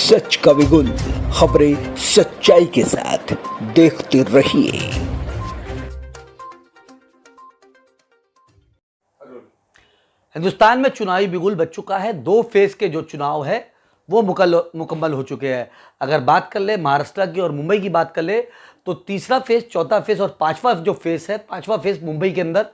सच का बिगुल, खबरें सच्चाई के साथ, देखते रहिए। हिंदुस्तान में चुनावी बिगुल बज चुका है। 2 फेज के जो चुनाव है वो मुकम्मल हो चुके हैं। अगर बात कर ले महाराष्ट्र की और मुंबई की बात कर ले तो तीसरा फेज, चौथा फेज और पांचवा जो फेज है, पांचवा फेज मुंबई के अंदर,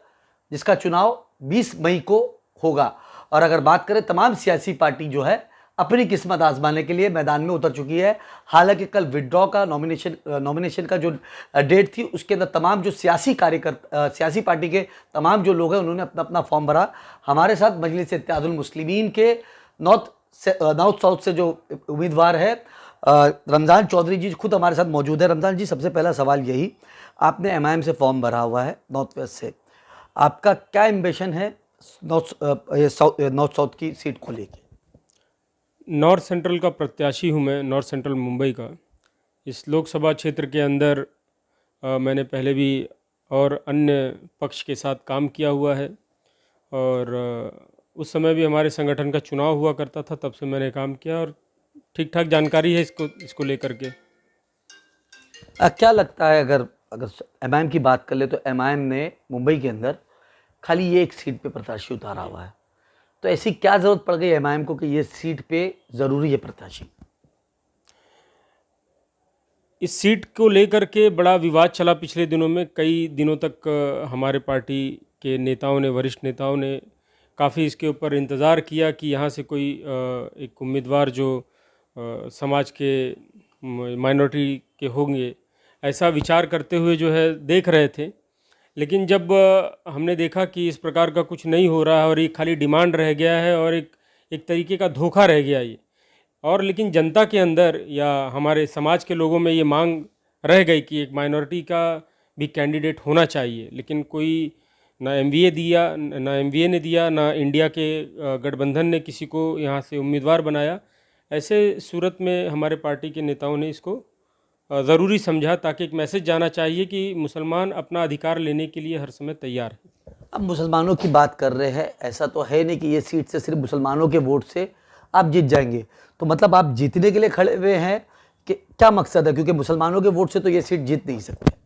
जिसका चुनाव 20 मई को होगा। और अगर बात करें तमाम सियासी पार्टी जो है अपनी किस्मत आजमाने के लिए मैदान में उतर चुकी है। हालांकि कल विड्रॉ का नॉमिनेशन का जो डेट थी उसके अंदर तमाम जो सियासी पार्टी के तमाम जो लोग हैं उन्होंने अपना अपना फॉर्म भरा। हमारे साथ मजलिस इत्तेहादुल मुस्लिमीन के नॉर्थ साउथ से जो उम्मीदवार है रमज़ान चौधरी जी खुद हमारे साथ मौजूद है। रमज़ान जी, सबसे पहला सवाल यही, आपने एमआईएम से फॉर्म भरा हुआ है नॉर्थ वेस्ट से, आपका क्या एम्बिशन है नॉर्थ साउथ की सीट को लेके? नॉर्थ सेंट्रल का प्रत्याशी हूँ मैं, नॉर्थ सेंट्रल मुंबई का। इस लोकसभा क्षेत्र के अंदर मैंने पहले भी और अन्य पक्ष के साथ काम किया हुआ है और उस समय भी हमारे संगठन का चुनाव हुआ करता था, तब से मैंने काम किया और ठीक ठाक जानकारी है इसको लेकर के। क्या लगता है, अगर एमआईएम की बात कर ले तो एमआईएम ने मुंबई के अंदर खाली ये एक सीट पे प्रत्याशी उतारा हुआ है, तो ऐसी क्या जरूरत पड़ गई एमआईएम को कि ये सीट पे जरूरी है प्रत्याशी? इस सीट को लेकर के बड़ा विवाद चला पिछले दिनों में। कई दिनों तक हमारे पार्टी के नेताओं ने, वरिष्ठ नेताओं ने काफ़ी इसके ऊपर इंतज़ार किया कि यहाँ से कोई एक उम्मीदवार जो समाज के माइनॉरिटी के होंगे, ऐसा विचार करते हुए जो है देख रहे थे। लेकिन जब हमने देखा कि इस प्रकार का कुछ नहीं हो रहा है और ये खाली डिमांड रह गया है और एक तरीके का धोखा रह गया ये, और लेकिन जनता के अंदर या हमारे समाज के लोगों में ये मांग रह गई कि एक माइनॉरिटी का भी कैंडिडेट होना चाहिए, लेकिन कोई ना एमवीए ने दिया, ना इंडिया के गठबंधन ने किसी को यहाँ से उम्मीदवार बनाया। ऐसे सूरत में हमारे पार्टी के नेताओं ने इसको ज़रूरी समझा, ताकि एक मैसेज जाना चाहिए कि मुसलमान अपना अधिकार लेने के लिए हर समय तैयार है। अब मुसलमानों की बात कर रहे हैं, ऐसा तो है नहीं कि ये सीट से सिर्फ मुसलमानों के वोट से आप जीत जाएंगे, तो मतलब आप जीतने के लिए खड़े हुए हैं कि क्या मकसद है? क्योंकि मुसलमानों के वोट से तो ये सीट जीत नहीं सकते।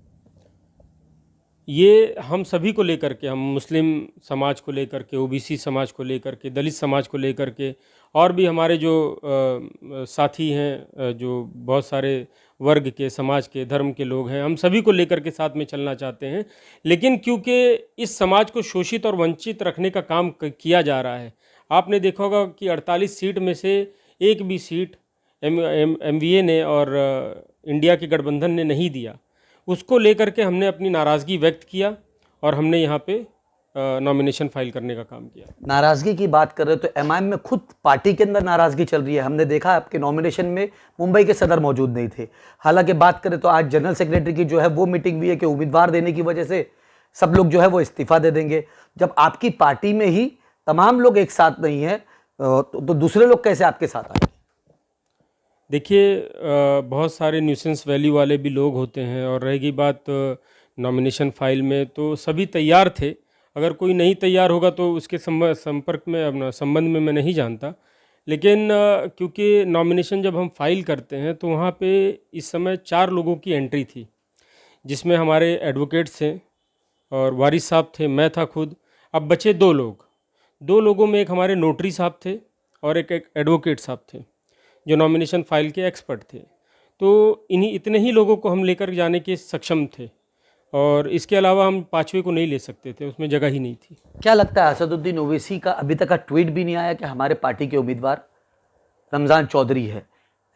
ये हम सभी को लेकर के, हम मुस्लिम समाज को लेकर के, ओबीसी समाज को लेकर के, दलित समाज को लेकर के, और भी हमारे जो साथी हैं, जो बहुत सारे वर्ग के, समाज के, धर्म के लोग हैं, हम सभी को लेकर के साथ में चलना चाहते हैं। लेकिन क्योंकि इस समाज को शोषित और वंचित रखने का काम किया जा रहा है, आपने देखा होगा कि 48 सीट में से एक भी सीट एमवीए ने और इंडिया के गठबंधन ने नहीं दिया। उसको लेकर के हमने अपनी नाराज़गी व्यक्त किया और हमने यहाँ पे नॉमिनेशन फाइल करने का काम किया। नाराज़गी की बात कर रहे हो तो एमआईएम में खुद पार्टी के अंदर नाराज़गी चल रही है। हमने देखा आपके नॉमिनेशन में मुंबई के सदर मौजूद नहीं थे। हालांकि बात करें तो आज जनरल सेक्रेटरी की जो है वो मीटिंग भी है कि उम्मीदवार देने की वजह से सब लोग जो है वो इस्तीफा दे देंगे। जब आपकी पार्टी में ही तमाम लोग एक साथ नहीं है तो दूसरे लोग कैसे आपके साथ आए? देखिए, बहुत सारे न्यूसेंस वैल्यू वाले भी लोग होते हैं, और रहेगी बात नॉमिनेशन फाइल में, तो सभी तैयार थे। अगर कोई नहीं तैयार होगा तो उसके संपर्क में, अपना संबंध में मैं नहीं जानता। लेकिन क्योंकि नॉमिनेशन जब हम फाइल करते हैं तो वहाँ पे इस समय 4 लोगों की एंट्री थी, जिसमें हमारे एडवोकेट्स थे और वारिस साहब थे, मैं था खुद। अब बचे 2 लोग। 2 लोगों में एक हमारे नोटरी साहब थे और एक एडवोकेट साहब थे जो नॉमिनेशन फाइल के एक्सपर्ट थे। तो इतने ही लोगों को हम लेकर जाने के सक्षम थे, और इसके अलावा हम 5वें को नहीं ले सकते थे, उसमें जगह ही नहीं थी। क्या लगता है असदुद्दीन ओवैसी का अभी तक का ट्वीट भी नहीं आया कि हमारे पार्टी के उम्मीदवार रमज़ान चौधरी है?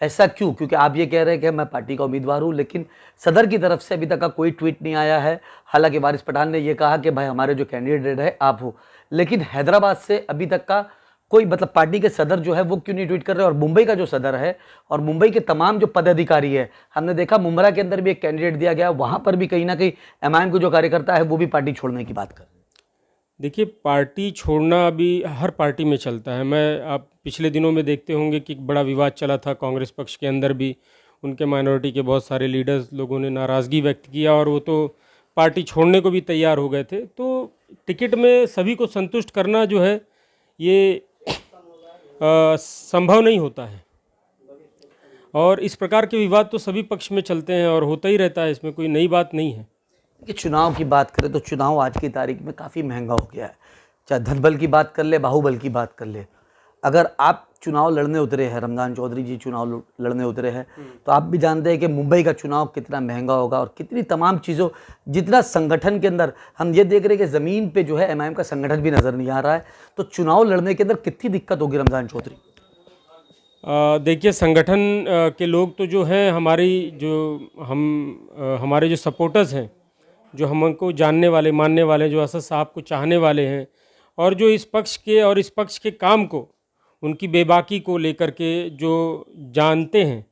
ऐसा क्यों? क्योंकि आप ये कह रहे हैं कि मैं पार्टी का उम्मीदवार हूँ, लेकिन सदर की तरफ से अभी तक का कोई ट्वीट नहीं आया है। हालांकि वारिस पठान ने यह कहा कि भाई हमारे जो कैंडिडेट है आप हो, लेकिन हैदराबाद से अभी तक का कोई, मतलब पार्टी के सदर जो है वो क्यों नहीं ट्वीट कर रहे? और मुंबई का जो सदर है और मुंबई के तमाम जो पदाधिकारी है, हमने देखा मुंब्रा के अंदर भी एक कैंडिडेट दिया गया, वहां पर भी कहीं ना कहीं एमआईएम को जो कार्यकर्ता है वो भी पार्टी छोड़ने की बात कर रहे हैं। देखिए, पार्टी छोड़ना अभी हर पार्टी में चलता है। आप पिछले दिनों में देखते होंगे कि बड़ा विवाद चला था कांग्रेस पक्ष के अंदर भी। उनके माइनॉरिटी के बहुत सारे लीडर्स लोगों ने नाराज़गी व्यक्त किया और वो तो पार्टी छोड़ने को भी तैयार हो गए थे। तो टिकट में सभी को संतुष्ट करना जो है ये संभव नहीं होता है। और इस प्रकार के विवाद तो सभी पक्ष में चलते हैं और होता ही रहता है, इसमें कोई नई बात नहीं है। कि चुनाव की बात करें तो चुनाव आज की तारीख में काफ़ी महंगा हो गया है, चाहे धनबल की बात कर ले, बाहुबल की बात कर ले। अगर आप चुनाव लड़ने उतरे हैं, रमज़ान चौधरी जी चुनाव लड़ने उतरे हैं, तो आप भी जानते हैं कि मुंबई का चुनाव कितना महंगा होगा और कितनी तमाम चीज़ों, जितना संगठन के अंदर हम ये देख रहे हैं कि ज़मीन पे जो है एमआईएम का संगठन भी नज़र नहीं आ रहा है, तो चुनाव लड़ने के अंदर कितनी दिक्कत होगी रमज़ान चौधरी? देखिए, संगठन के लोग तो जो हैं हमारे जो सपोर्टर्स हैं, जो हमको जानने वाले, मानने वाले, जो असद साहब को चाहने वाले हैं, और जो इस पक्ष के काम को, उनकी बेबाकी को लेकर के जो जानते हैं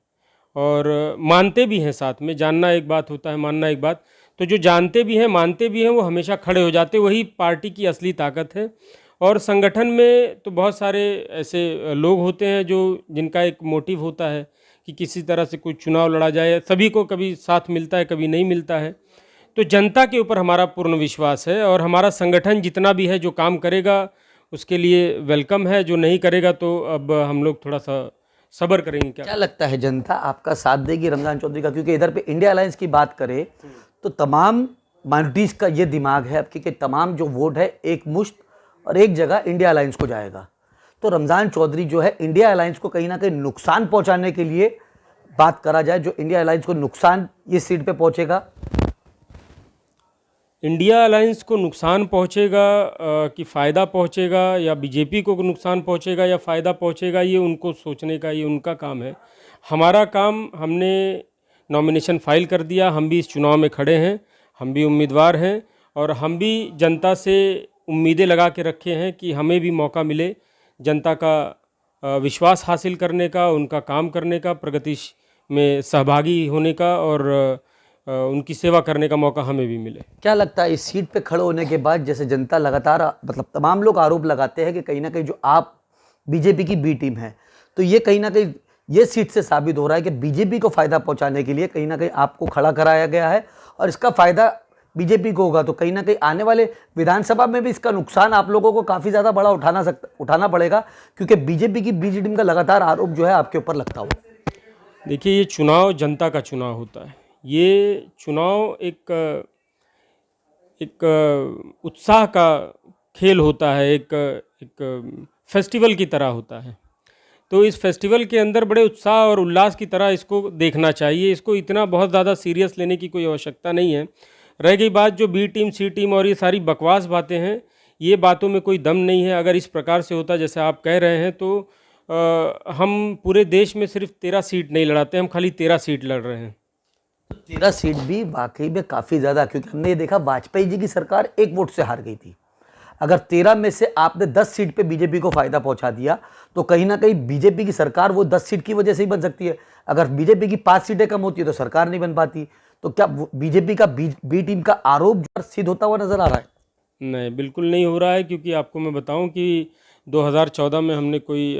और मानते भी हैं, साथ में जानना एक बात होता है, मानना एक बात, तो जो जानते भी हैं, मानते भी हैं, वो हमेशा खड़े हो जाते, वही पार्टी की असली ताकत है। और संगठन में तो बहुत सारे ऐसे लोग होते हैं जिनका एक मोटिव होता है कि किसी तरह से कोई चुनाव लड़ा जाए, सभी को कभी साथ मिलता है, कभी नहीं मिलता है। तो जनता के ऊपर हमारा पूर्ण विश्वास है और हमारा संगठन जितना भी है, जो काम करेगा उसके लिए वेलकम है, जो नहीं करेगा तो अब हम लोग थोड़ा सा सब्र करेंगे। क्या लगता है जनता आपका साथ देगी रमज़ान चौधरी का? क्योंकि इधर पे इंडिया अलायंस की बात करें तो तमाम माइनॉरिटीज़ का ये दिमाग है अब कि तमाम जो वोट है एक मुश्त और एक जगह इंडिया अलायंस को जाएगा। तो रमज़ान चौधरी जो है इंडिया अलायंस को कहीं ना कहीं नुकसान पहुंचाने के लिए बात करा जाए, जो इंडिया अलायंस को नुकसान ये सीट पे पहुंचेगा। इंडिया अलायंस को नुकसान पहुंचेगा कि फ़ायदा पहुंचेगा, या बीजेपी को नुकसान पहुंचेगा या फ़ायदा पहुंचेगा, ये उनको सोचने का, ये उनका काम है। हमारा काम, हमने नॉमिनेशन फाइल कर दिया, हम भी इस चुनाव में खड़े हैं, हम भी उम्मीदवार हैं और हम भी जनता से उम्मीदें लगा के रखे हैं कि हमें भी मौका मिले जनता का विश्वास हासिल करने का, उनका काम करने का, प्रगति में सहभागी होने का और उनकी सेवा करने का मौका हमें भी मिले। क्या लगता है इस सीट पे खड़े होने के बाद, जैसे जनता लगातार, मतलब तमाम लोग आरोप लगाते हैं कि कहीं ना कहीं जो आप बीजेपी की बी टीम है, तो ये कहीं ना कहीं ये सीट से साबित हो रहा है कि बीजेपी को फ़ायदा पहुंचाने के लिए कहीं ना कहीं आपको खड़ा कराया गया है और इसका फ़ायदा बीजेपी को होगा। तो कहीं ना कहीं आने वाले विधानसभा में भी इसका नुकसान आप लोगों को काफ़ी ज़्यादा बड़ा उठाना पड़ेगा, क्योंकि बीजेपी की बी टीम का लगातार आरोप जो है आपके ऊपर लगता हो। देखिए, ये चुनाव जनता का चुनाव होता है। ये चुनाव एक उत्साह का खेल होता है, एक फेस्टिवल की तरह होता है। तो इस फेस्टिवल के अंदर बड़े उत्साह और उल्लास की तरह इसको देखना चाहिए। इसको इतना बहुत ज़्यादा सीरियस लेने की कोई आवश्यकता नहीं है। रह गई बात जो बी टीम, सी टीम और ये सारी बकवास बातें हैं, ये बातों में कोई दम नहीं है। अगर इस प्रकार से होता जैसे आप कह रहे हैं तो हम पूरे देश में सिर्फ 13 सीट नहीं लड़ाते, हम खाली 13 सीट लड़ रहे हैं। 13 सीट भी वाकई में काफ़ी ज़्यादा, क्योंकि हमने ये देखा वाजपेयी जी की सरकार 1 वोट से हार गई थी। अगर 13 में से आपने 10 सीट पे बीजेपी को फ़ायदा पहुंचा दिया तो कहीं ना कहीं बीजेपी की सरकार वो 10 सीट की वजह से ही बन सकती है। अगर बीजेपी की 5 सीटें कम होती है तो सरकार नहीं बन पाती। तो क्या बीजेपी का बी टीम का आरोप जो सिद्ध होता हुआ नजर आ रहा है? नहीं, बिल्कुल नहीं हो रहा है, क्योंकि आपको मैं बताऊं कि 2014 में हमने कोई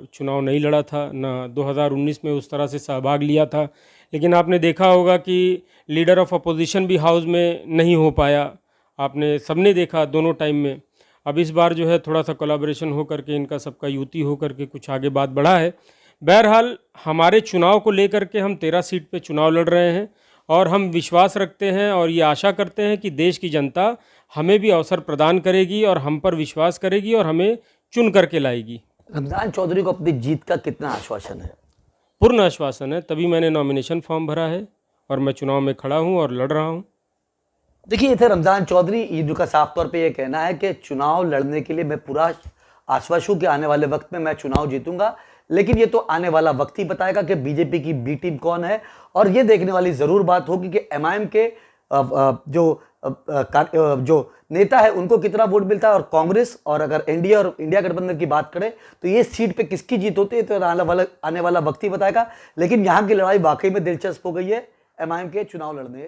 चुनाव नहीं लड़ा था, ना 2019 में उस तरह से सहभाग लिया था। लेकिन आपने देखा होगा कि लीडर ऑफ अपोजिशन भी हाउस में नहीं हो पाया, आपने सबने देखा दोनों टाइम में। अब इस बार जो है थोड़ा सा कोलैबोरेशन हो करके, इनका सबका युति हो करके कुछ आगे बात बढ़ा है। बहरहाल, हमारे चुनाव को लेकर के हम 13 सीट पे चुनाव लड़ रहे हैं और हम विश्वास रखते हैं और ये आशा करते हैं कि देश की जनता हमें भी अवसर प्रदान करेगी और हम पर विश्वास करेगी और हमें चुन करके लाएगी। रमज़ान चौधरी को अपनी जीत का कितना आश्वासन है? पूर्ण आश्वासन है, तभी मैंने नॉमिनेशन फॉर्म भरा है और मैं चुनाव में खड़ा हूं और लड़ रहा हूं। देखिए, ये थे रमज़ान चौधरी, इनका साफ तौर पे ये कहना है कि चुनाव लड़ने के लिए मैं पूरा आश्वस्त हूँ कि आने वाले वक्त में मैं चुनाव जीतूंगा, लेकिन ये तो आने वाला वक्त ही बताएगा कि बीजेपी की बी टीम कौन है। और ये देखने वाली ज़रूर बात होगी कि एमआईएम के जो नेता है उनको कितना वोट मिलता है, और कांग्रेस और अगर एनडीए और इंडिया गठबंधन की बात करें तो ये सीट पे किसकी जीत होती है तो आने वाला वक्त ही बताएगा। लेकिन यहाँ की लड़ाई वाकई में दिलचस्प हो गई है एमआईएम के चुनाव लड़ने